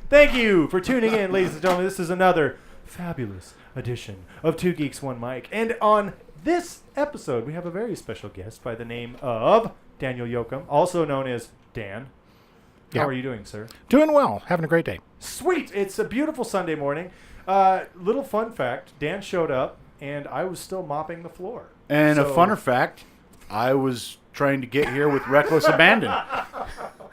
Thank you for tuning in, ladies and gentlemen. This is another fabulous edition of 2 Geeks, 1 Mic. And on this episode, we have a very special guest by the name of Daniel Yocom, also known as Dan. How are you doing, sir? Doing well. Having a great day. Sweet. It's a beautiful Sunday morning. Little fun fact, Dan showed up, and I was still mopping the floor. And a funner fact, I was trying to get here with reckless abandon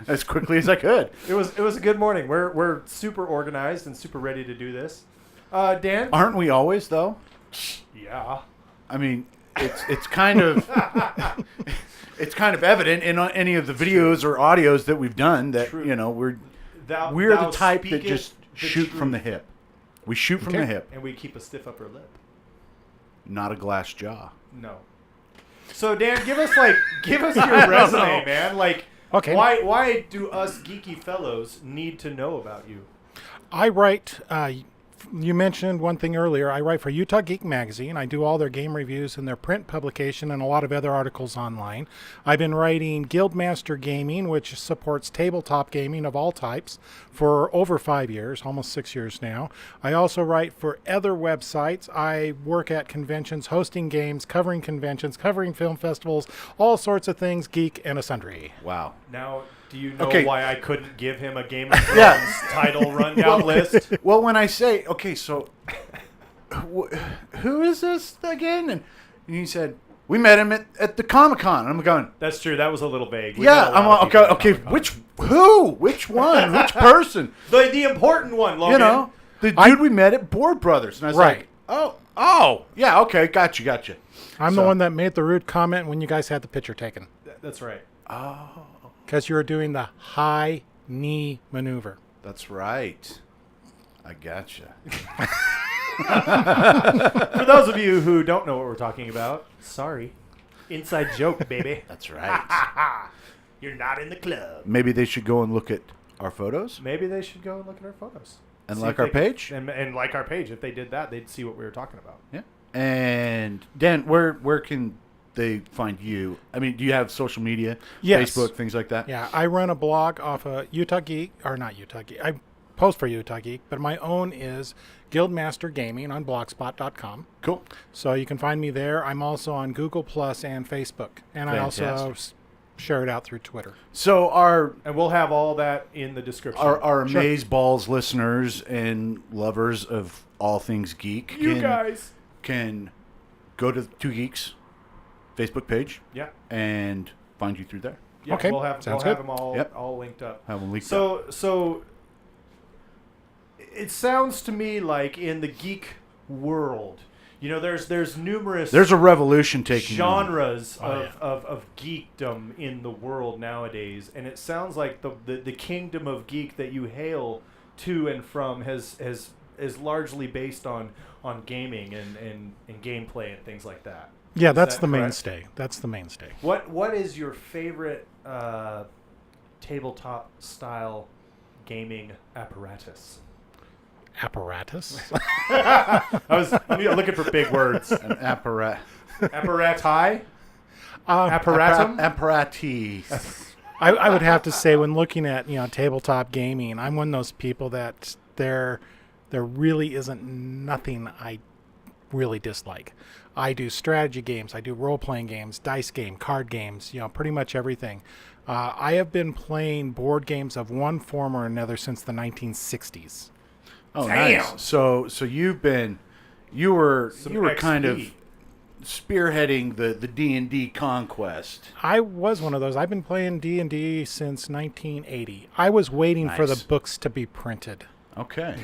as quickly as I could. It was a good morning. We're super organized and super ready to do this. Dan? Aren't we always, though? Yeah. I mean, it's kind of it's kind of evident in any of the videos or audios that we've done that we're the type that just shoot from the hip. We shoot from the hip, and we keep a stiff upper lip. Not a glass jaw. No. So Dan, give us your resume, man. Like, why do us geeky fellows need to know about you? I write. You mentioned one thing earlier. I write for Utah Geek Magazine. I do all their game reviews and their print publication and a lot of other articles online. I've been writing GuildMaster Gaming, which supports tabletop gaming of all types, for over 5 years, almost 6 years now. I also write for other websites. I work at conventions, hosting games, covering conventions, covering film festivals, all sorts of things, geek and a sundry. Wow. Now, do you know why I couldn't give him a Game of Thrones title rundown list? Well, when I say, so who is this again? And he said, we met him at the Comic-Con. I'm going, that's true. That was a little vague. I'm okay. Which one? Which person? The important one, Logan. The dude we met at Board Brothers. And I was like, oh, yeah, okay, gotcha. I'm the one that made the rude comment when you guys had the picture taken. That's right. Oh. Because you were doing the high knee maneuver. That's right. I gotcha. For those of you who don't know what we're talking about, sorry. Inside joke, baby. That's right. You're not in the club. Maybe they should go and look at our photos. Maybe they should go and look at our photos. And like our page? And like our page. If they did that, they'd see what we were talking about. Yeah. And Dan, where can they find you? I mean, do you have social media? Yes. Facebook, things like that? Yeah, I run a blog off of Utah Geek, or not Utah Geek. I post for Utah Geek, but my own is GuildMaster Gaming on Blogspot.com. Cool. So you can find me there. I'm also on Google Plus and Facebook, and Fantastic. I also share it out through Twitter. So and we'll have all that in the description. Our Amazeballs listeners and lovers of all things geek, guys can go to 2 Geeks Facebook page, and find you through there. Yeah, okay, we'll have them all linked up. Have them linked up. So it sounds to me like in the geek world, there's numerous. There's a revolution taking genres of geekdom in the world nowadays, and it sounds like the kingdom of geek that you hail to and from is largely based on gaming and gameplay and things like that. Yeah, that's the mainstay. That's the mainstay. What is your favorite tabletop style gaming apparatus? Apparatus? I'm looking for big words. An apparati? Apparatum? Apparatus. I would have to say, when looking at tabletop gaming, I'm one of those people that there really isn't nothing I really dislike. I do strategy games, I do role-playing games, dice game, card games, pretty much everything. I have been playing board games of one form or another since the 1960s. Oh, nice. So you were kind of spearheading the D&D conquest. I was one of those. I've been playing D&D since 1980. I was waiting for the books to be printed. Okay.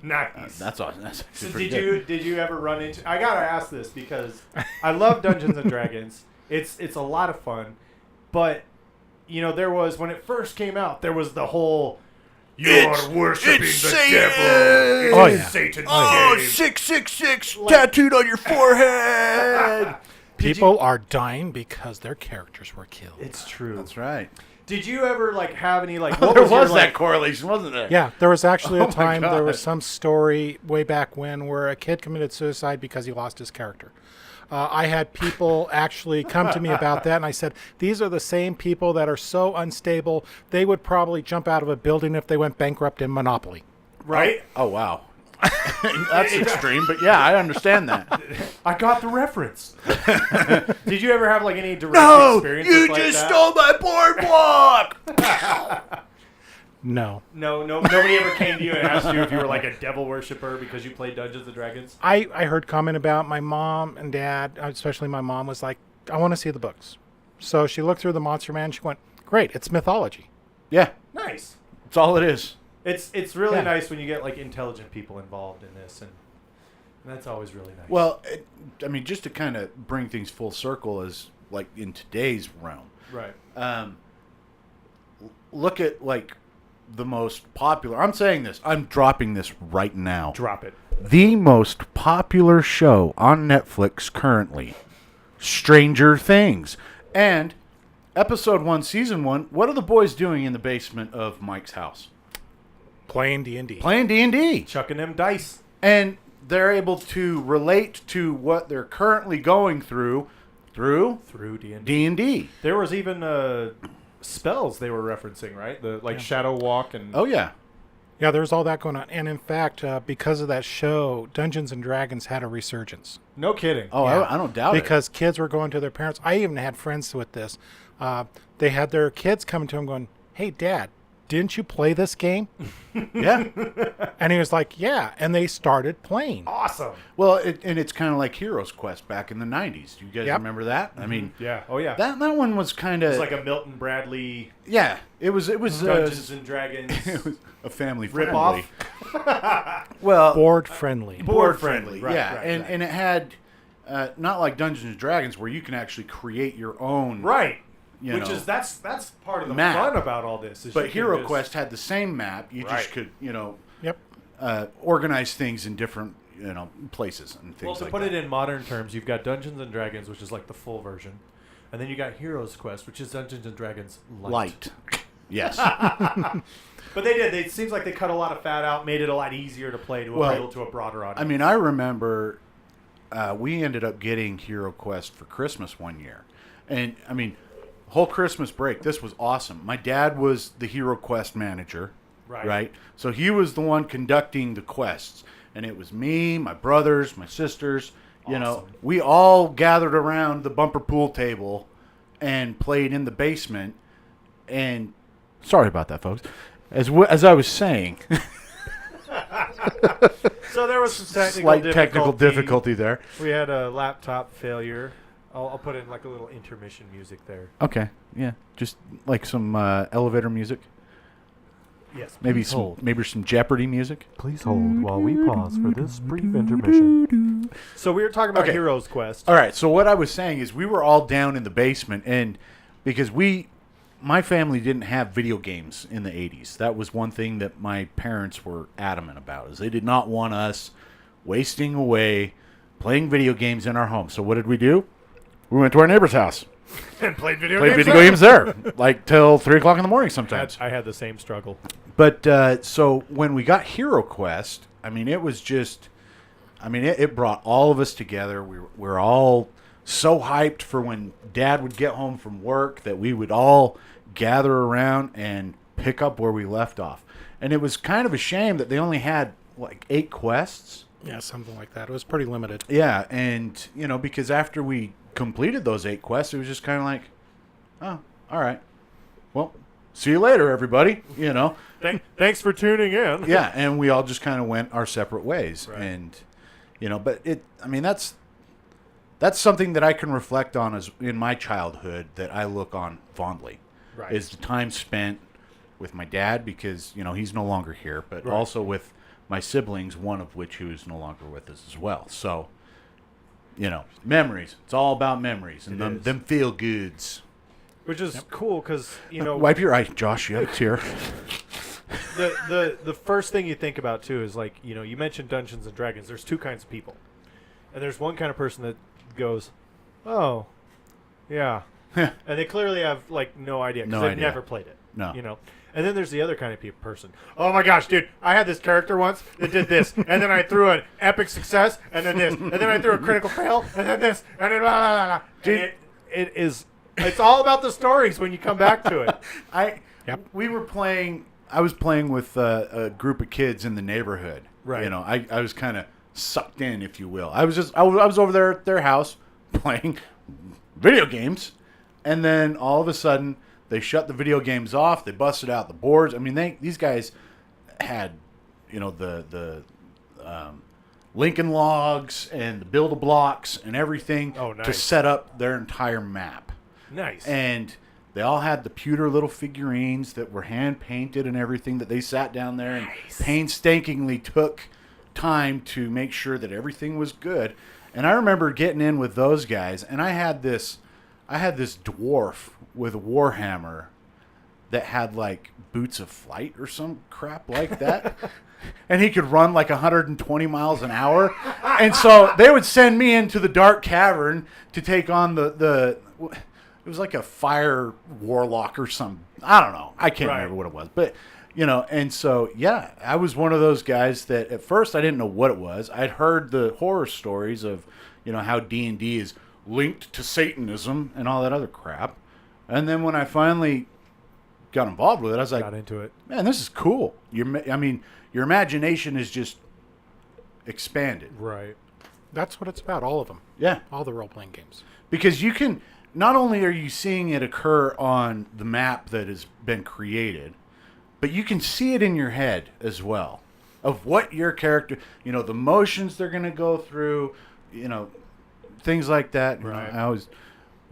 Nice. That's awesome. So did you ever run into? I gotta ask this because I love Dungeons and Dragons. It's a lot of fun, but there was, when it first came out, there was the whole you are worshiping the devil. It's Satan's game. 666 tattooed on your forehead. People are dying because their characters were killed. It's true. That's right. Did you ever have any what there was that correlation, wasn't there? Yeah, there was actually a time, there was some story way back when where a kid committed suicide because he lost his character. I had people actually come to me about that, and I said, these are the same people that are so unstable, they would probably jump out of a building if they went bankrupt in Monopoly. Right? Oh wow. That's extreme, but yeah, I understand that. I got the reference. Did you ever have like any direct experience? No, you just stole my boardwalk. No. Nobody ever came to you and asked you if you were like a devil worshiper because you played Dungeons and Dragons? I heard comment about my mom and dad, especially my mom, was like, I want to see the books. So she looked through the Monster Man. She went, great, it's mythology. Yeah. Nice. That's all it is. It's really nice when you get like intelligent people involved in this, and that's always really nice. Well, I mean, just to kind of bring things full circle, is like in today's realm, right? Look at like the most popular. I'm saying this. I'm dropping this right now. Drop it. The most popular show on Netflix currently, Stranger Things, and episode 1, season 1. What are the boys doing in the basement of Mike's house? Playing D&D. Playing D&D. Chucking them dice. And they're able to relate to what they're currently going through D&D. D&D. There was even spells they were referencing, right? The Shadow Walk and... Oh, yeah. Yeah, there's all that going on. And in fact, because of that show, Dungeons and Dragons had a resurgence. No kidding. Oh, yeah. I don't doubt because kids were going to their parents. I even had friends with this. They had their kids coming to them going, hey, Dad, didn't you play this game? Yeah. And he was like, yeah. And they started playing. Awesome. Well, and it's kind of like Heroes Quest back in the 90s. Do you guys remember that? I mean, yeah. Oh, yeah. That one was kind of... It's like a Milton Bradley... Yeah. It was Dungeons and Dragons... It was a family rip-off. Well... Board friendly. Board friendly, right, yeah. Right, and it had... not like Dungeons and Dragons where you can actually create your own... Right. That's part of the map. Fun about all this. But Hero Quest had the same map. You just could, organize things in different, places and things like that. Well, to put it in modern terms, you've got Dungeons and Dragons, which is like the full version, and then you got Heroes Quest, which is Dungeons and Dragons Light. Yes. But they did. It seems like they cut a lot of fat out, made it a lot easier to play to appeal to a broader audience. I mean, I remember we ended up getting Hero Quest for Christmas one year, and I mean. Whole Christmas break, this was awesome. My dad was the Hero Quest manager, right? So he was the one conducting the quests, and it was me, my brothers, my sisters. Awesome. We all gathered around the bumper pool table and played in the basement. And sorry about that, folks. As I was saying, so there was some slight technical difficulty there. We had a laptop failure. I'll put in like a little intermission music there. Okay, yeah, just like some elevator music. Yes. Maybe some Jeopardy music. Please hold while we pause for this brief intermission. So we were talking about Heroes Quest. All right. So what I was saying is we were all down in the basement, and because my family didn't have video games in the 80s. That was one thing that my parents were adamant about, is they did not want us wasting away playing video games in our home. So what did we do? We went to our neighbor's house. And played video games there. Like till 3 o'clock in the morning sometimes. I had the same struggle. But so when we got Hero Quest, I mean, it was just... I mean, it brought all of us together. We were all so hyped for when Dad would get home from work that we would all gather around and pick up where we left off. And it was kind of a shame that they only had like 8 quests. Yeah, something like that. It was pretty limited. Yeah, and, because after we completed those 8 quests, it was just kind of like, oh, all right. Well, see you later, everybody, Thanks for tuning in. Yeah, and we all just kind of went our separate ways. Right. And, but that's something that I can reflect on as in my childhood that I look on fondly. Right. Is the time spent with my dad because, he's no longer here, but also with my siblings, one of which who is no longer with us as well. So, memories. It's all about memories and them feel goods. Which is cool because, Wipe your eye, Josh. You have a tear. The first thing you think about, too, is like, you mentioned Dungeons and Dragons. There's 2 kinds of people. And there's one kind of person that goes, oh, yeah. And they clearly have, like, no idea because they've never played it. No. And then there's the other kind of person. Oh my gosh, dude, I had this character once that did this, and then I threw an epic success, and then this, and then I threw a critical fail, and then this, and then blah, blah, blah, blah. Dude, it's all about the stories when you come back to it. I was playing with a group of kids in the neighborhood. Right. You know, I was kind of sucked in, if you will. I was over there at their house playing video games, and then all of a sudden they shut the video games off. They busted out the boards. I mean, these guys had, you know, the Lincoln logs and the build-a-blocks and everything to set up their entire map. Nice. And they all had the pewter little figurines that were hand-painted and everything that they sat down there and painstakingly took time to make sure that everything was good. And I remember getting in with those guys, and I had this dwarf with a warhammer that had like boots of flight or some crap like that. And he could run like 120 miles an hour. And so they would send me into the dark cavern to take on the it was like a fire warlock or something. I don't know. I can't remember what it was. But, you know, and so, yeah, I was one of those guys that at first I didn't know what it was. I'd heard the horror stories of, you know, how D&D is linked to Satanism and all that other crap. And then when I finally got involved with it, I was like, got into it. Man, this is cool. Your imagination is just expanded. Right. That's what it's about, all of them. Yeah. All the role-playing games. Because you can, not only are you seeing it occur on the map that has been created, but you can see it in your head as well of what your character, you know, the motions they're going to go through, you know, things like that. Right. You know, I always,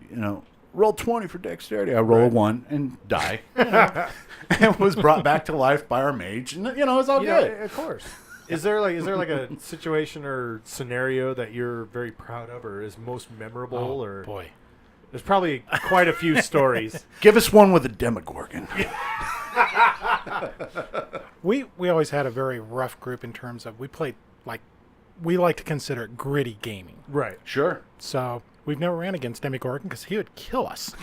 you know, roll 20 for dexterity. I roll a 1 and die. You know, and was brought back to life by our mage. And, you know, it's all good. Of course. Is there like a situation or scenario that you're very proud of or is most memorable? Oh, boy. There's probably quite a few stories. Give us one with a Demogorgon. We always had a very rough group in terms of we played we like to consider it gritty gaming. Right. Sure. So we've never ran against Demogorgon because he would kill us.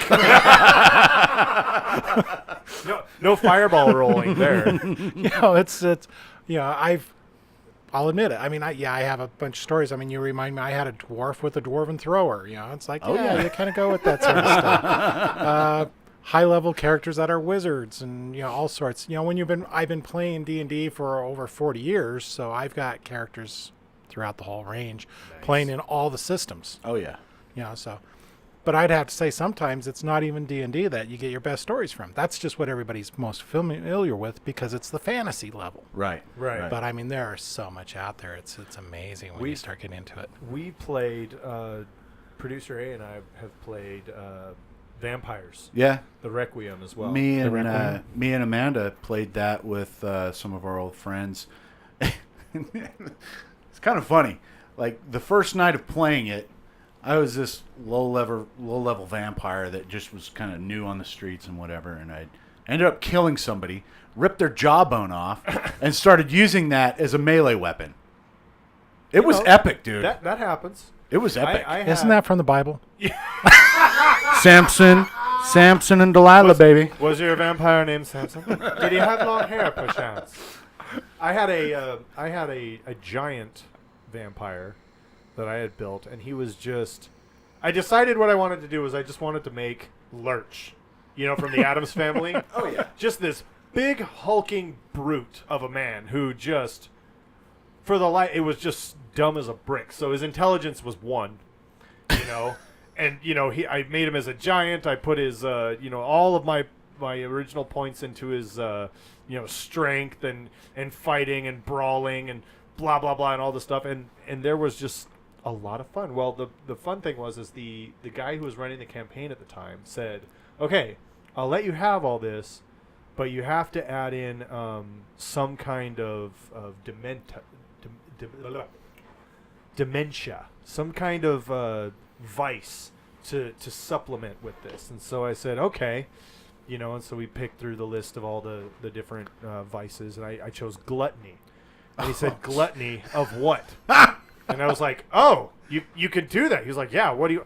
No fireball rolling there. You know, it's you know, I'll admit it. I mean, I have a bunch of stories. I mean, you remind me, I had a dwarf with a dwarven thrower. You know, it's like, you kind of go with that sort of stuff. High-level characters that are wizards and, you know, all sorts. You know, I've been playing D&D for over 40 years, so I've got characters throughout the whole range, playing in all the systems. Oh, yeah. You know, so... But I'd have to say sometimes it's not even D&D that you get your best stories from. That's just what everybody's most familiar with because it's the fantasy level. Right. But, I mean, there is so much out there. It's amazing when you start getting into it. We played, producer A and I have played Vampires. Yeah. The Requiem as well. Me and Amanda played that with some of our old friends. It's kind of funny. Like, the first night of playing it, I was this low-level vampire that just was kind of new on the streets and whatever, and I ended up killing somebody, ripped their jawbone off, and started using that as a melee weapon. It was epic, dude. That happens. It was epic. Isn't that from the Bible? Samson and Delilah, baby. Was your vampire named Samson? Did he have long hair, perchance? I had a giant vampire that I had built, and he was just... I decided what I wanted to do was I just wanted to make Lurch, you know, from the Addams Family. Oh, yeah. Just this big hulking brute of a man who just... For the light, it was just dumb as a brick. So his intelligence was 1, you know, and you know I made him as a giant. I put his you know, all of my original points into his you know, strength and fighting and brawling and blah blah blah and all this stuff, and there was just a lot of fun. Well, the fun thing was the guy who was running the campaign at the time said, okay, I'll let you have all this, but you have to add in some kind of dementia, some kind of vice to supplement with this. And so I said, okay, you know, and so we picked through the list of all the different vices, and I chose gluttony. And he said, gluttony of what? And I was like, oh, you can do that. He was like, yeah, what do you...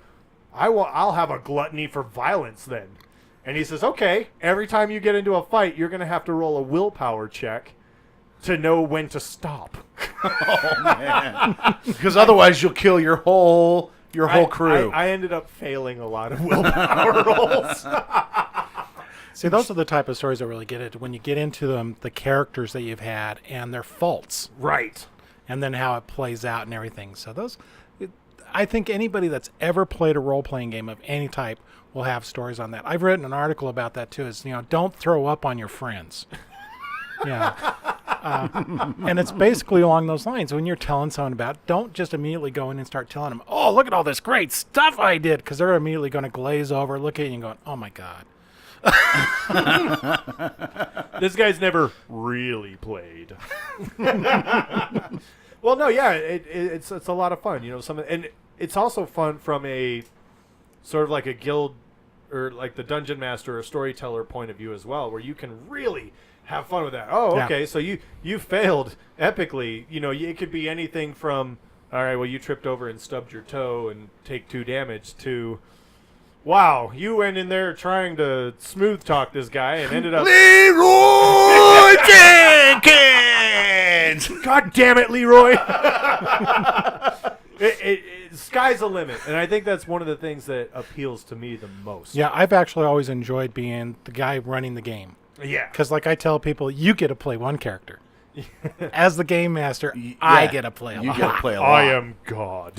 I'll have a gluttony for violence then. And he says, okay, every time you get into a fight, you're going to have to roll a willpower check to know when to stop. Oh, man. Because otherwise you'll kill your whole crew. I ended up failing a lot of willpower rolls. See, those are the type of stories that really get it when you get into them, the characters that you've had and their faults. Right. And then how it plays out and everything. So I think anybody that's ever played a role-playing game of any type will have stories on that. I've written an article about that too. Is don't throw up on your friends. And it's basically along those lines. When you're telling someone about it, don't just immediately go in and start telling them, oh, look at all this great stuff I did, because they're immediately going to glaze over, look at you and going, oh my God. This guy's never really played. Well, no, yeah, it's a lot of fun, and it's also fun from a sort of like a guild or like the dungeon master or storyteller point of view as well, where you can really have fun with that. Oh, okay, so you failed epically. It could be anything from, all right, well, you tripped over and stubbed your toe and take 2 damage to, wow, you went in there trying to smooth talk this guy and ended up Leroy Jenkins! God damn it, Leroy! Sky's the limit, and I think that's one of the things that appeals to me the most. Yeah, I've actually always enjoyed being the guy running the game. Yeah. Because like I tell people, you get to play one character. As the game master, I get to play a lot. You get to play a lot. I am God.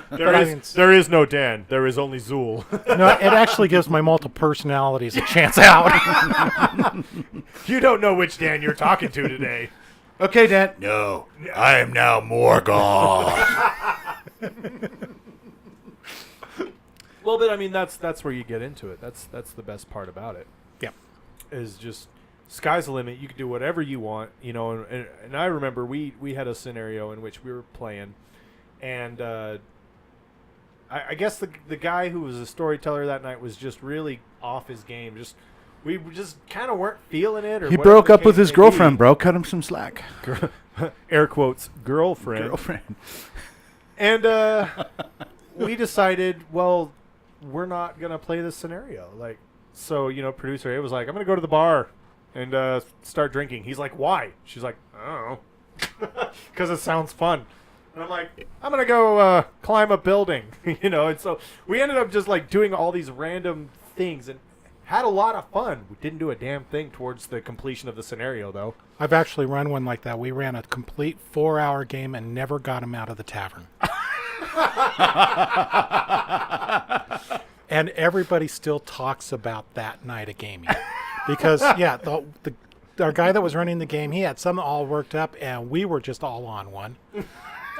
There is no Dan. There is only Zool. No, it actually gives my multiple personalities a chance out. You don't know which Dan you're talking to today. Okay, Dan. No, I am now more God. Well, but I mean, that's where you get into it. That's the best part about it. Yeah, is just sky's the limit. You can do whatever you want, And I remember we had a scenario in which we were playing, and I guess the guy who was a storyteller that night was just really off his game. We just kind of weren't feeling it. Or he broke up with his girlfriend, bro. Cut him some slack. Air quotes, girlfriend. And we decided, well, we're not going to play this scenario. So, producer A was like, I'm going to go to the bar and start drinking. He's like, why? She's like, I don't know. Because it sounds fun. And I'm like, I'm going to go climb a building. And so we ended up just doing all these random things and had a lot of fun. We didn't do a damn thing towards the completion of the scenario, though. I've actually run one like that. We ran a complete 4-hour game and never got him out of the tavern. And everybody still talks about that night of gaming. Because, our guy that was running the game, he had something all worked up, and we were just all on one.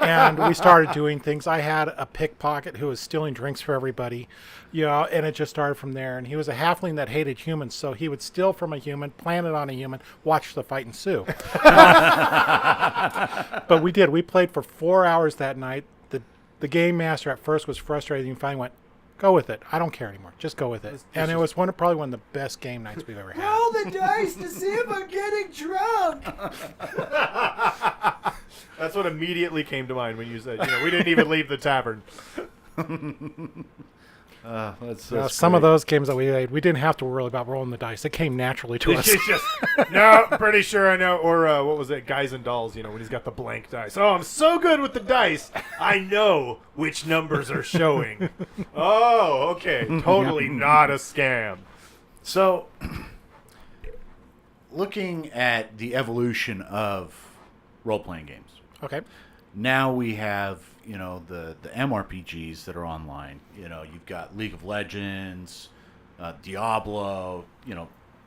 And we started doing things. I had a pickpocket who was stealing drinks for everybody, and it just started from there. And he was a halfling that hated humans, so he would steal from a human, plant it on a human, watch the fight ensue. But we did. We played for 4 hours that night. The game master at first was frustrated and finally went, go with it. I don't care anymore. Just go with it. And it was probably one of the best game nights we've ever had. Roll the dice to see if I'm getting drunk. That's what immediately came to mind when you said, we didn't even leave the tavern. Some of those games that we played, we didn't have to worry about rolling the dice. It came naturally to us. No, pretty sure I know. Or what was it? Guys and Dolls, when he's got the blank dice. Oh, I'm so good with the dice. I know which numbers are showing. Oh, okay. Totally not a scam. So, looking at the evolution of role-playing games. Okay. Now we have, the MRPGs that are online. You've got League of Legends, Diablo,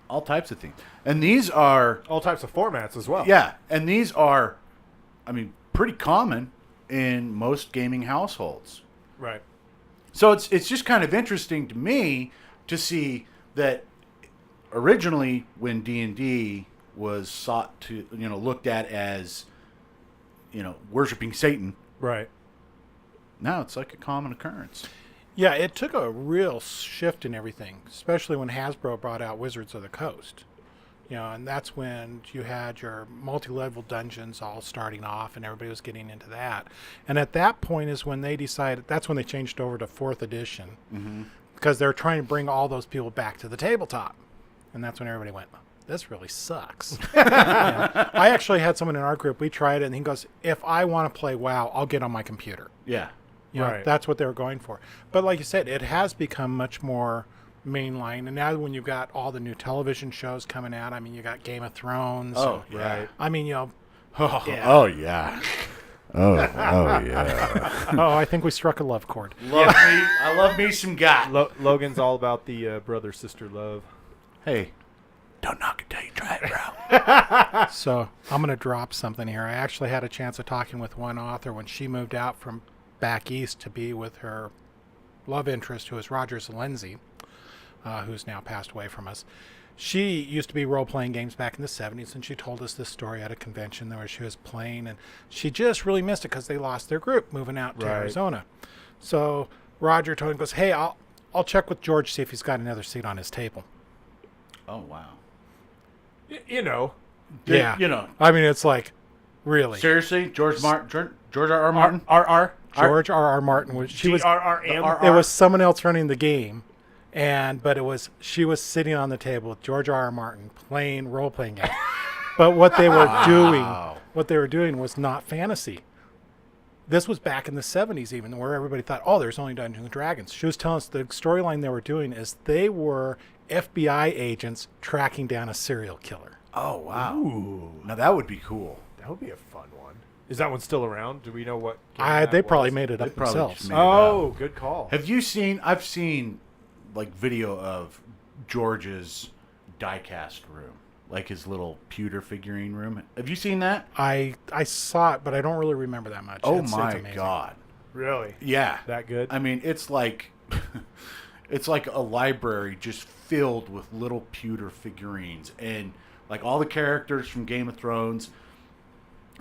all types of things. And these are... all types of formats as well. Yeah, and these are, pretty common in most gaming households. Right. So it's just kind of interesting to me to see that originally when D&D was sought to, looked at as, worshiping Satan. Right. Now it's like a common occurrence. Yeah, it took a real shift in everything, especially when Hasbro brought out Wizards of the Coast. And that's when you had your multi-level dungeons all starting off and everybody was getting into that. And at that point is when they decided, that's when they changed over to 4th edition. Mm-hmm. because they're trying to bring all those people back to the tabletop. And that's when everybody went, this really sucks. I actually had someone in our group, we tried it, and he goes, if I want to play WoW, I'll get on my computer. Yeah. You know, Right. that's what they were going for. But like you said, it has become much more mainline. And now when you've got all the new television shows coming out, I mean, you got Game of Thrones. Oh, and, yeah. I mean, you know. Oh, Yeah. oh yeah. Oh yeah. Oh, I think we struck a love chord. I love me some guy. Logan's all about the brother-sister love. Hey, don't knock it till you try it, bro. So I'm going to drop something here. I actually had a chance of talking with one author when she moved out from back east to be with her love interest, who is Roger Zelensky, who's now passed away from us. She used to be role-playing games back in the 70s, and she told us this story at a convention where she was playing, and she just really missed it because they lost their group moving out to Arizona. So Roger told him, goes, hey, I'll check with George, see if he's got another seat on his table. Oh wow. You know. Yeah. You know. I mean, it's like, really. Seriously, George R. R. Martin. George R. Martin was. She was. GRRM. It was someone else running the game, but she was sitting on the table with George R. R. Martin playing role-playing games. But what they were doing was not fantasy. This was back in the 70s even, where everybody thought, oh, there's only Dungeons and Dragons. She was telling us the storyline they were doing is they were FBI agents tracking down a serial killer. Oh wow. Ooh. Now that would be cool. That would be a fun one. Is that one still around? Do we know what game They that probably was? made it up probably themselves. just made it Oh, good call. Have you seen? I've seen like video of George's diecast room, like his little pewter figurine room. Have you seen that? I saw it, but I don't really remember that much. Oh It's my amazing. god. Really? Yeah. That good? I mean, it's like it's like a library just filled with little pewter figurines and like all the characters from Game of Thrones.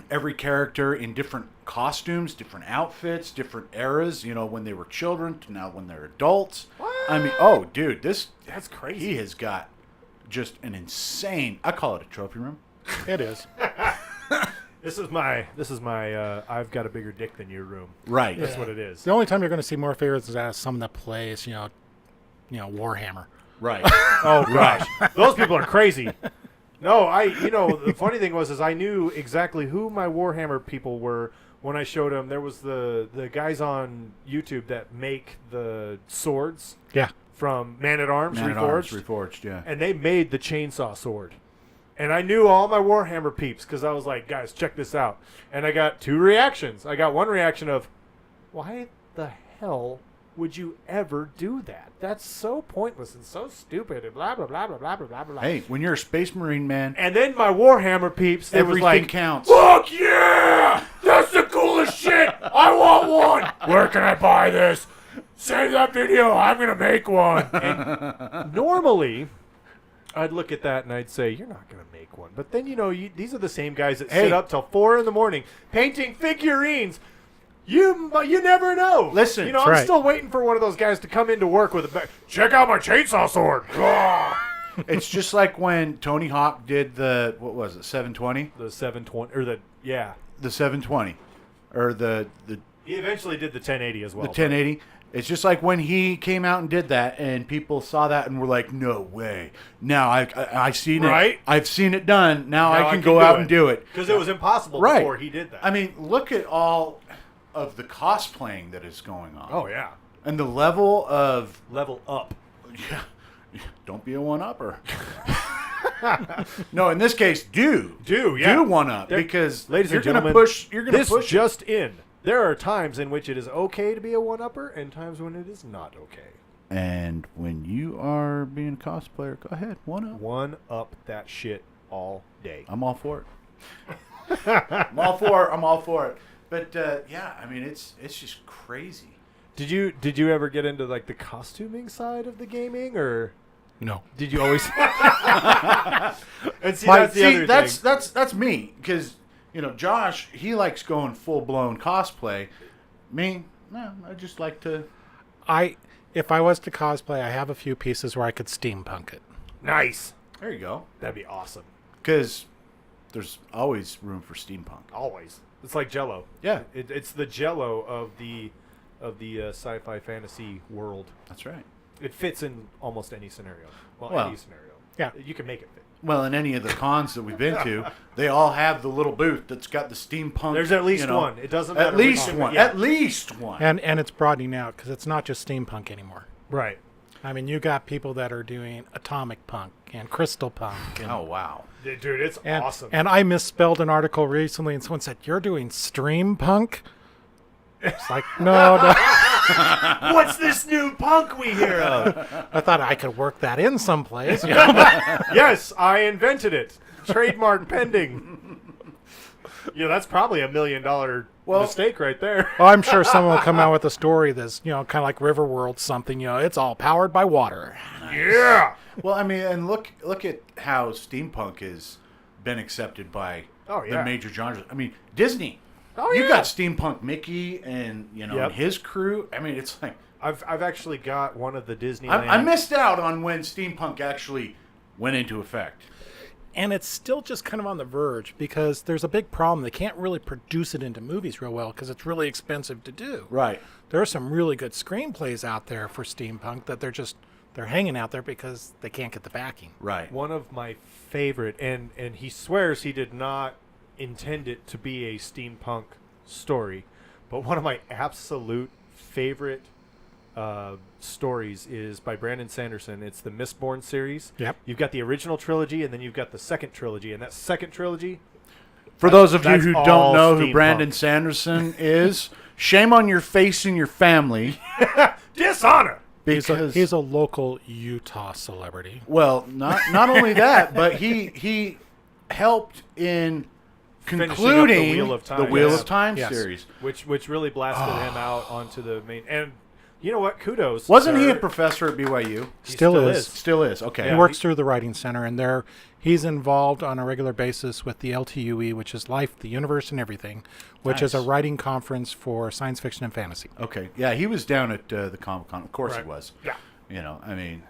Every character in different costumes, different outfits, different eras, you know, when they were children to now when they're adults. What? I mean, oh, dude, That's crazy. he has got just an insane, I call it a trophy room. It is. This is my I've got a bigger dick than your room. Right. That's what it is. The only time you're going to see more figures is as someone that plays, you know, Warhammer. Right. Oh gosh. Those people are crazy. No, the funny thing was I knew exactly who my Warhammer people were when I showed them. There was the guys on YouTube that make the swords. Yeah. From Man-at-Arms Reforged, yeah. And they made the chainsaw sword. And I knew all my Warhammer peeps because I was like, guys, check this out. And I got two reactions. I got one reaction of, why the hell would you ever do that? That's so pointless and so stupid and blah, blah, blah, blah, blah, blah, blah. Hey, when you're a Space Marine, man, And then my Warhammer peeps, they was everything like, counts. fuck yeah! That's the coolest shit! I want one! Where can I buy this? Save that video, I'm gonna make one. And normally, I'd look at that and I'd say, you're not gonna make one. But then, these are the same guys that sit up till 4 a.m. painting figurines. You never know. Listen, I'm right. still waiting for one of those guys to come into work with check out my chainsaw sword. It's just like when Tony Hawk did the, what was it, 720? The 720, or The 720. Or the he eventually did the 1080 as well. The 1080. It's just like when he came out and did that, and people saw that and were like, "No way!" Now I seen Right? it. I've seen it done. Now I can do go out it. and do it Because it was impossible Right. before he did that. I mean, look at all of the cosplaying that is going on. Oh yeah, and the level of level up. yeah, don't be a one-upper. No, in this case, do one up because ladies you're and gentlemen, You're gonna this push. just in. There are times in which it is okay to be a one-upper, and times when it is not okay. And when you are being a cosplayer, go ahead, one up. One up that shit all day. I'm all for it. I'm all for it. But yeah, I mean, it's just crazy. Did you ever get into like the costuming side of the gaming, or No. did you always? And see, that's the other thing. That's me because Josh, he likes going full blown cosplay. Me, no, I just like to. If I was to cosplay, I have a few pieces where I could steampunk it. Nice. There you go. That'd be awesome. Because there's always room for steampunk. Always. It's like Jell-O. Yeah, It's the Jell-O of the sci-fi fantasy world. that's right. It fits in almost any scenario. Well, any scenario. Yeah. You can make it fit. Well, in any of the cons that we've been to, they all have the little booth that's got the steampunk. There's at least one. It doesn't matter. At least which one. Yeah. At least one. And it's broadening out because it's not just steampunk anymore. Right. I mean, you got people that are doing atomic punk and crystal punk. And, Oh, wow. Dude, it's awesome. And I misspelled an article recently, and someone said, "You're doing stream punk?" It's like, no. What's this new punk we hear of? I thought I could work that in someplace. Yes, I invented it. Trademark pending. That's probably $1 million mistake right there. Well, I'm sure someone will come out with a story that's, kind of like Riverworld something, it's all powered by water. Yeah. Well, I mean, and look at how steampunk has been accepted by the major genres. I mean, Disney. Oh, you yeah. got Steampunk Mickey and, and his crew. I mean, it's like... I've actually got one of the Disneyland. I missed out on when steampunk actually went into effect. And it's still just kind of on the verge because there's a big problem. They can't really produce it into movies real well because it's really expensive to do. Right. There are some really good screenplays out there for steampunk that they're hanging out there because they can't get the backing. Right. One of my favorite, and he swears he did not intend it to be a steampunk story, but one of my absolute favorite stories is by Brandon Sanderson. It's the Mistborn series. Yep. You've got the original trilogy, and then you've got the second trilogy. And that second trilogy, For those of you that's who all don't know who steampunk. Brandon Sanderson is, shame on your face and your family. dishonor. Because He's a local Utah celebrity. well, not only that, but he helped in Finishing up concluding the Wheel of Time. Wheel Yes. of Time Yes. series. which really blasted him out onto the main. And you know what? Kudos. Wasn't he sir. a professor at BYU? He Still is. Still is. Okay. He Yeah. works through the Writing Center, and he's involved on a regular basis with the LTUE, which is Life, the Universe, and Everything, which is a Nice. writing conference for science fiction and fantasy. Okay. Yeah, he was down at the Comic-Con. Of course Right. he was. Yeah. I mean,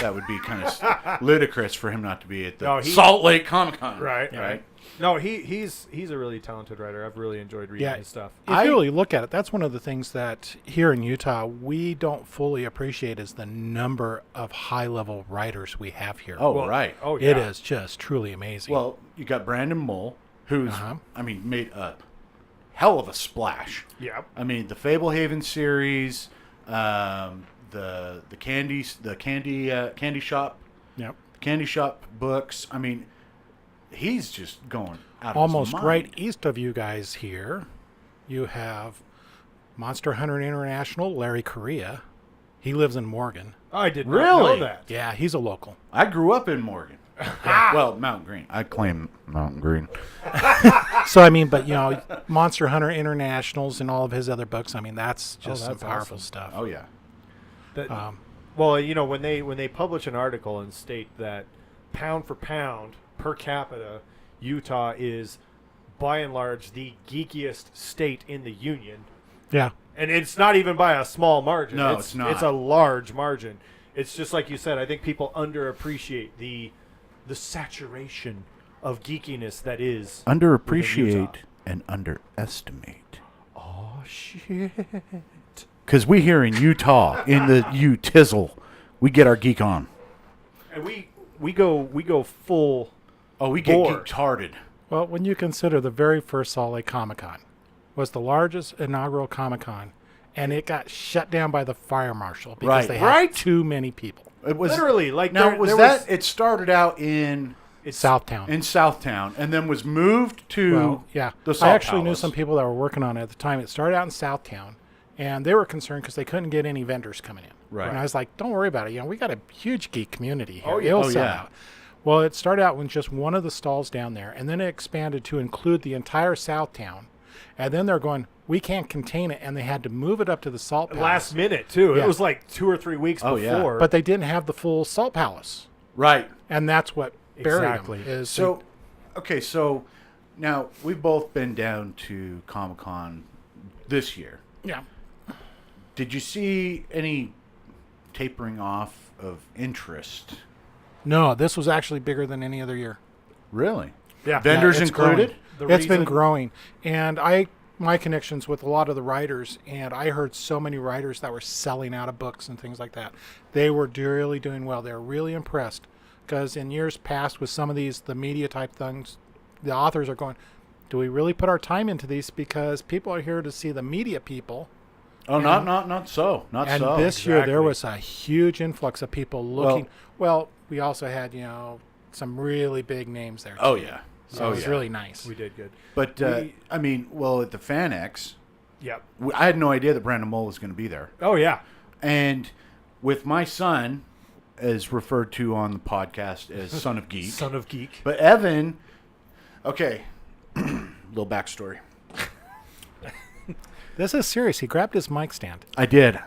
that would be kind of ludicrous for him not to be at the No, he- Salt Lake Comic-Con. Right. Right. No, he's a really talented writer. I've really enjoyed reading Yeah. his stuff. If you really look at it, that's one of the things that here in Utah we don't fully appreciate is the number of high-level writers we have here. Oh, Well, right. Oh, yeah. It is just truly amazing. Well, you got Brandon Mull, who's, Uh-huh. made a hell of a splash. Yeah. I mean, the Fablehaven series, the candy shop, yep. candy shop books. I mean, he's just going out of Almost his mind. right east of you guys here, you have Monster Hunter International, Larry Correa. He lives in Morgan. I did not Really? know that. Yeah, he's a local. I grew up in Morgan. Well, Mountain Green. I claim Mountain Green. So, I mean, but, Monster Hunter Internationals and all of his other books, I mean, that's just that's some powerful awesome. stuff. Oh yeah. That, Um, well, when they publish an article and state that pound for pound per capita, Utah is by and large the geekiest state in the union, yeah. and it's not even by a small margin. No, it's not. It's a large margin. It's just like you said. I think people underappreciate the saturation of geekiness that is within Utah. Underappreciate and underestimate. Oh shit! Because we here in Utah, in the U-Tizzle, we get our geek on. And we go full. Oh, we get Bore. geek-tarded. Well, when you consider the very first Salt Lake Comic-Con was the largest inaugural Comic-Con, and it got shut down by the fire marshal because Right. they had Right. too many people. It was Literally, like now there was was- that it started out in Southtown. Southtown and then was moved to Well, yeah. the Salt I actually knew Palace. some people that were working on it at the time. It started out in Southtown, and they were concerned because they couldn't get any vendors coming in. Right. And I was like, don't worry about it. We got a huge geek community here. Oh, yeah. It'll Oh, sell yeah. out. Well, it started out with just one of the stalls down there, and then it expanded to include the entire Southtown. And then they're going, we can't contain it, and they had to move it up to the Salt Palace. last minute too. Yeah. It was like 2 or 3 weeks Oh, yeah. before. But they didn't have the full Salt Palace. Right. And that's what buried Exactly. them. Is So, okay, so now we've both been down to Comic-Con this year. yeah. Did you see any tapering off of interest? No, this was actually bigger than any other year. Really? yeah, Vendors it's included? The It's been reason- growing. And I my connections with a lot of the writers, and I heard so many writers that were selling out of books and things like that. They were really doing well. They were really impressed, because in years past with some of these, the media type things, the authors are going, do we really put our time into these? Because people are here to see the media people. Oh, not so. And this year there was a huge influx of people looking. Well, we also had, some really big names there too. Oh, yeah. So it was really nice. We did good. But, at the FanX, yep. I had no idea that Brandon Mull was going to be there. Oh, yeah. And with my son, as referred to on the podcast as Son of Geek. Son of Geek. But Evan, okay, little backstory. This is serious. He grabbed his mic stand. I did.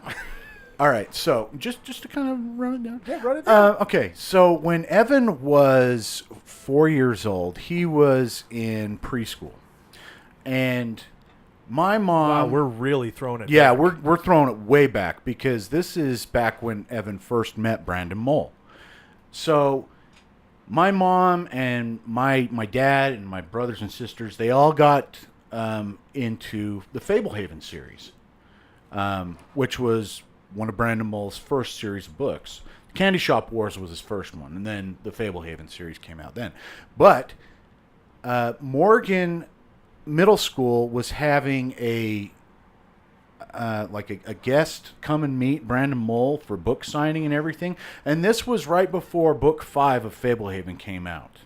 All right, so just to kind of run it down. Yeah, run it down. Okay, so when Evan was 4 years old, he was in preschool. And my mom... Wow, we're really throwing it Yeah, back. we're throwing it way back, because this is back when Evan first met Brandon Mull. So my mom and my dad and my brothers and sisters, they all got into the Fablehaven series, which was one of Brandon Mull's first series of books. Candy Shop Wars was his first one, and then the Fablehaven series came out then. But Morgan Middle School was having a guest come and meet Brandon Mull for book signing and everything. And this was right before book 5 of Fablehaven came out.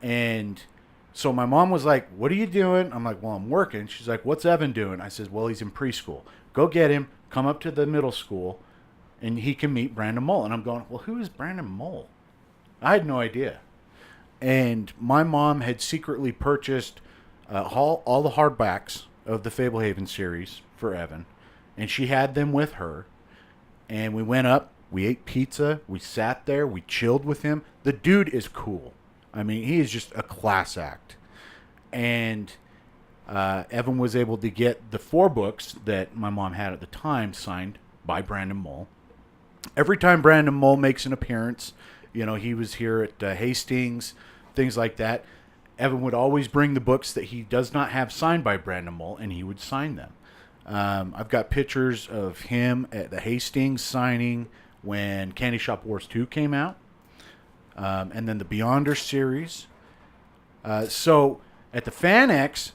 And so my mom was like, what are you doing? I'm like, well, I'm working. She's like, what's Evan doing? I said, well, he's in preschool. Go get him, come up to the middle school, and he can meet Brandon Mull. And I'm going, well, who is Brandon Mull? I had no idea. And my mom had secretly purchased all the hardbacks of the Fablehaven series for Evan, and she had them with her. And we went up, we ate pizza, we sat there, we chilled with him. The dude is cool. I mean, he is just a class act. And Evan was able to get the 4 books that my mom had at the time signed by Brandon Mull. Every time Brandon Mull makes an appearance, he was here at Hastings, things like that, Evan would always bring the books that he does not have signed by Brandon Mull, and he would sign them. I've got pictures of him at the Hastings signing when Candy Shop Wars 2 came out, and then the Beyonder series. So at the FanX,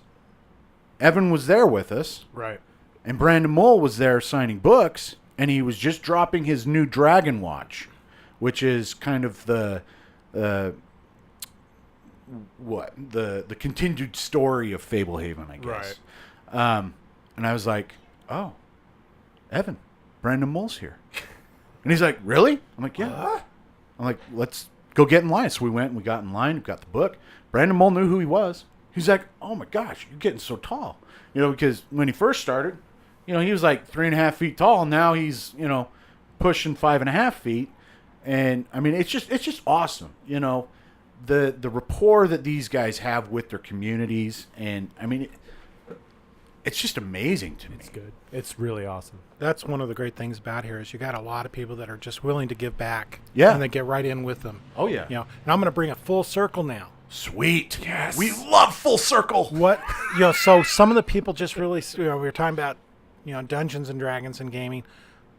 Evan was there with us. Right. And Brandon Mull was there signing books, and he was just dropping his new Dragon Watch, which is kind of the continued story of Fablehaven, I guess. Right. And I was like, oh, Evan, Brandon Mull's here. And he's like, really? I'm like, yeah. I'm like, let's go get in line. So we went and we got in line, we got the book. Brandon Mull knew who he was. He's like, oh my gosh, you're getting so tall. Because when he first started, he was like 3.5 feet tall. Now he's, pushing 5.5 feet. And I mean, it's just awesome. The rapport that these guys have with their communities. And I mean, it's just amazing to me. It's good. It's really awesome. That's one of the great things about here is you got a lot of people that are just willing to give back. Yeah. And they get right in with them. Oh, yeah. And I'm going to bring it full circle now. Sweet. Yes. We love full circle. What, so some of the people just really, we were talking about, Dungeons and Dragons and gaming.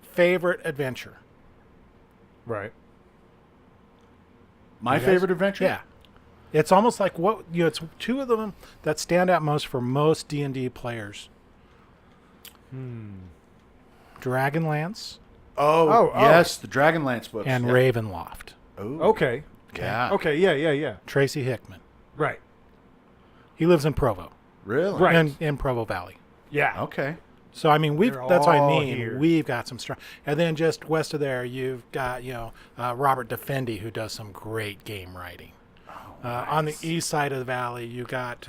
Favorite adventure? Right. My favorite adventure? Yeah. It's almost like it's 2 of them that stand out most for most D&D players. Dragonlance Oh, yes, the Dragonlance books. and Ravenloft. Oh, Okay. yeah. Okay. Yeah. Tracy Hickman. Right. He lives in Provo. Really? Right. In Provo Valley. Yeah. Okay. So I mean, They're that's what I all mean. here. We've got some strong, and then just west of there, you've got Robert Defendi, who does some great game writing. On the east side of the valley, you got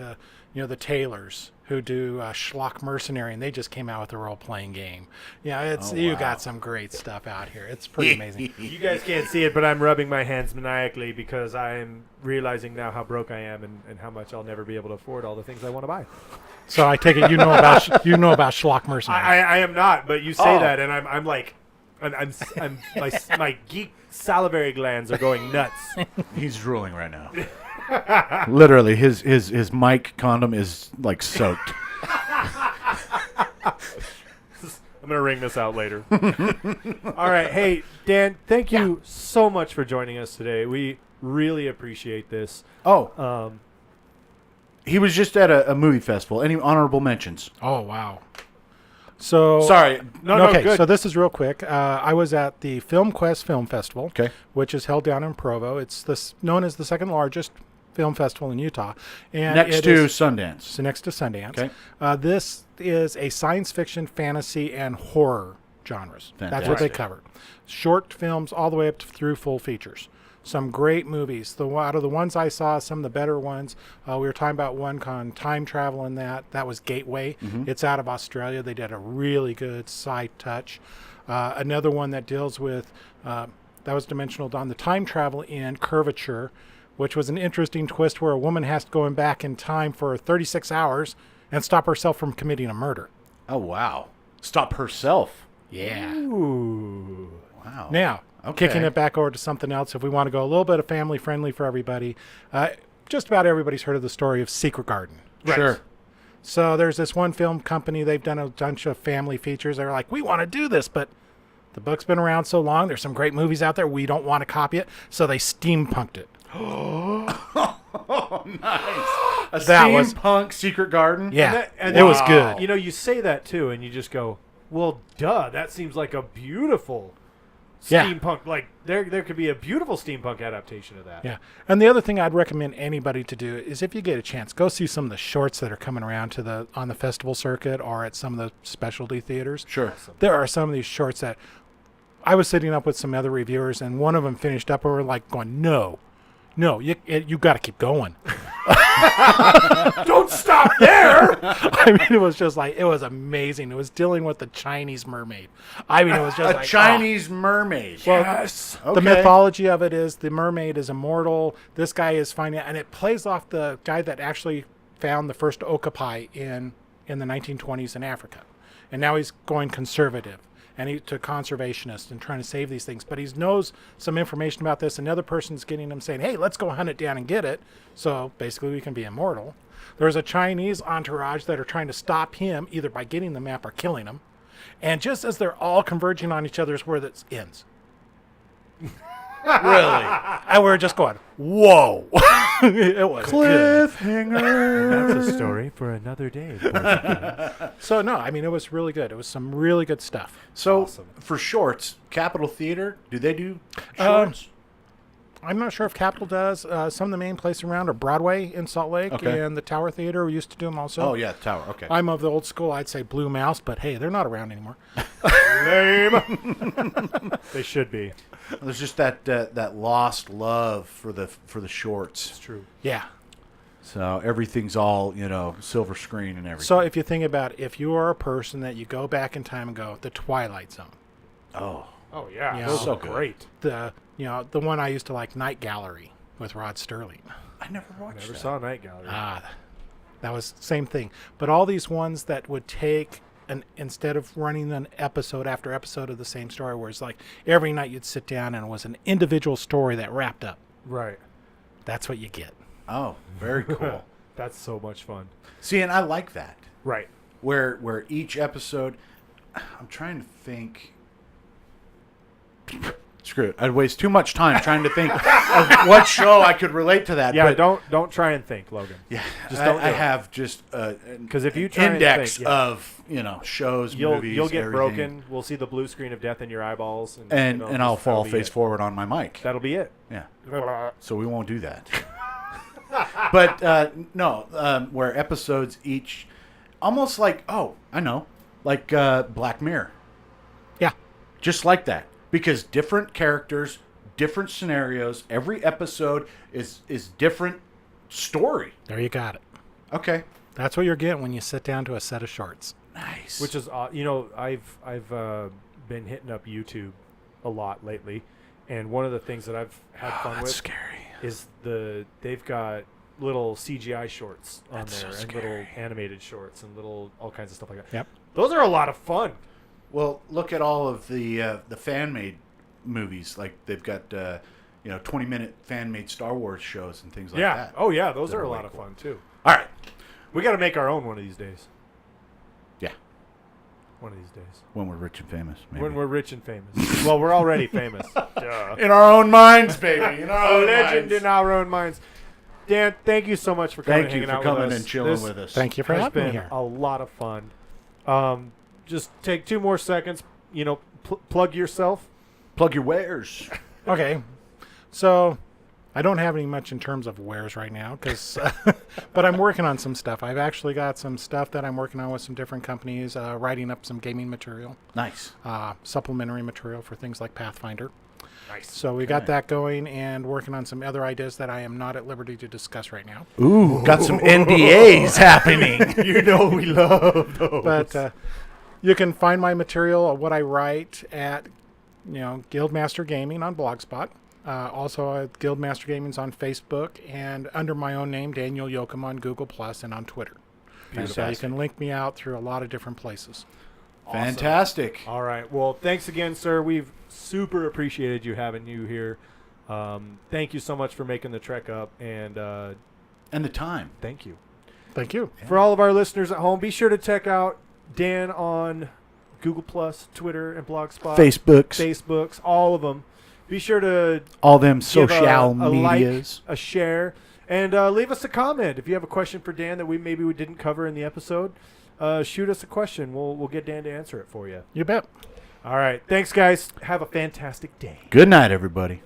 the Taylors, who do Schlock Mercenary, and they just came out with a role-playing game. You got some great stuff out here. It's pretty amazing. You guys can't see it, but I'm rubbing my hands maniacally because I'm realizing now how broke I am and how much I'll never be able to afford all the things I want to buy. So I take it you know about Schlock Mercenary. I am not, but you say that, and I'm like, my geek salivary glands are going nuts. He's drooling right now. Literally, his mic condom is like soaked. I'm going to ring this out later. All right. Hey, Dan, thank you so much for joining us today. We really appreciate this. Oh. He was just at a movie festival. Any honorable mentions? Oh, wow. So Sorry. No, okay, good. so this is real quick. I was at the Film Quest Film Festival, Okay. which is held down in Provo. It's known as the second largest film festival in Utah. And Next to Sundance. So next to Sundance. Okay. This is a science fiction, fantasy, and horror genres. That's what they Fantastic. cover. Short films all the way up through full features. Some great movies. Out of the ones I saw, some of the better ones. We were talking about one on time travel and that was Gateway. It's out of Australia. They did a really good side touch. Another one that deals with, that was Dimensional Dawn, the time travel in Curvature, which was an interesting twist where a woman has to go back in time for 36 hours and stop herself from committing a murder. Oh, wow. Stop herself. Yeah. Ooh. Wow. Now, Okay. kicking it back over to something else, if we want to go a little bit of family friendly for everybody, just about everybody's heard of the story of Secret Garden. Sure. So there's this one film company, they've done a bunch of family features. They're like, we want to do this, but the book's been around so long. There's some great movies out there. We don't want to copy it. So they steampunked it. Oh, nice. A That was- steampunk Secret Garden? Yeah, And it was wow. good. You know, you say that too, and you just go, well, duh, that seems like a beautiful steampunk. Like, there could be a beautiful steampunk adaptation of that. Yeah. And the other thing I'd recommend anybody to do is if you get a chance, go see some of the shorts that are coming around on the festival circuit or at some of the specialty theaters. Sure. There are some of these shorts that I was sitting up with some other reviewers, and one of them finished up, and we're like going, no, you got to keep going. Don't stop there! I mean, it was just like, it was amazing. It was dealing with the Chinese mermaid. I mean, it was just A like, Chinese mermaid. Well, Yes. the mythology of it is the mermaid is immortal. This guy is finding, and it plays off the guy that actually found the first okapi in the 1920s in Africa. And now he's going conservative. And he's a conservationist and trying to save these things. But he knows some information about this. Another person's getting him saying, hey, let's go hunt it down and get it. So basically we can be immortal. There's a Chinese entourage that are trying to stop him either by getting the map or killing him. And just as they're all converging on each other is where this ends. Really? And we're just going, whoa. It was good. Cliffhanger. That's a story for another day. So, no, I mean, it was really good. It was some really good stuff. So, Awesome. for shorts, Capitol Theater, do they do shorts? I'm not sure if Capitol does. Some of the main places around are Broadway in Salt Lake Okay. and the Tower Theater. We used to do them also. Oh, yeah, Tower. Okay. I'm of the old school. I'd say Blue Mouse, but hey, they're not around anymore. Lame. They should be. There's just that lost love for the shorts. It's true. Yeah. So everything's all, silver screen and everything. So if you think about it, if you are a person that you go back in time and go, the Twilight Zone, oh, Oh, yeah. Yeah. Those So are good. great. the one I used to like, Night Gallery with Rod Sterling. I never watched Never that. saw Night Gallery. That was the same thing. But all these ones that would take, instead of running an episode after episode of the same story, where it's like every night you'd sit down and it was an individual story that wrapped up. Right. That's what you get. Oh, very cool. That's so much fun. See, and I like that. Right. Where each episode, I'm trying to think. Screw it. I'd waste too much time trying to think of what show I could relate to that. Yeah, but don't try and think, Logan. yeah, Just don't I do it. have just Because if you try index and think, of shows, you'll movies, get everything. broken. We'll see the blue screen of death in your eyeballs, and I'll just- fall that'll be face it. forward on my mic. That'll be it. Yeah, so we won't do that. But no, where episodes each, almost like like Black Mirror, Yeah. just like that, because different characters, different scenarios. Every episode is different story. There you got it. Okay, That's what you're getting when you sit down to a set of shorts. nice. Which is, I've been hitting up YouTube a lot lately, and one of the things that I've had fun with scary. is they've got little CGI shorts on That's there so and scary. little animated shorts and little all kinds of stuff like that. Yep. Those are a lot of fun. Well, look at all of the fan made movies. Like they've got 20-minute fan made Star Wars shows and things like Yeah. that. Oh yeah, those That are a are lot way of cool. fun too. All right. We got to make our own one of these days. Yeah. One of these days. When we're rich and famous, maybe. When we're rich and famous. Well, we're already famous. In our own minds, baby. In our A own legend minds. in our own minds. Dan, thank you so much for coming Thank you hanging for out coming with us. and chilling with us. Thank you for Has having me been here. a lot of fun. Just take 2 more seconds. Plug yourself. Plug your wares. Okay, so I don't have any much in terms of wares right now, but I'm working on some stuff. I've actually got some stuff that I'm working on with some different companies, writing up some gaming material, Nice. supplementary material for things like Pathfinder. Nice. So we got that going and working on some other ideas that I am not at liberty to discuss right now. Ooh, got some NDAs happening. We love those. But you can find my material, what I write, at GuildMaster Gaming on Blogspot. Also, GuildMaster Gaming's on Facebook, and under my own name, Daniel Yocom, on Google Plus and on Twitter. So you can link me out through a lot of different places. Awesome. Fantastic. All right. Well, thanks again, sir. We've super appreciated you having you here. Thank you so much for making the trek up, and the time. thank you. Thank you. For all of our listeners at home, be sure to check out Dan on Google Plus, Twitter, and Blogspot. Facebooks, all of them. Be sure to All them give social a medias. like, a share, and leave us a comment. If you have a question for Dan that we didn't cover in the episode, shoot us a question. We'll get Dan to answer it for you. You bet. All right. Thanks, guys. Have a fantastic day. Good night, everybody.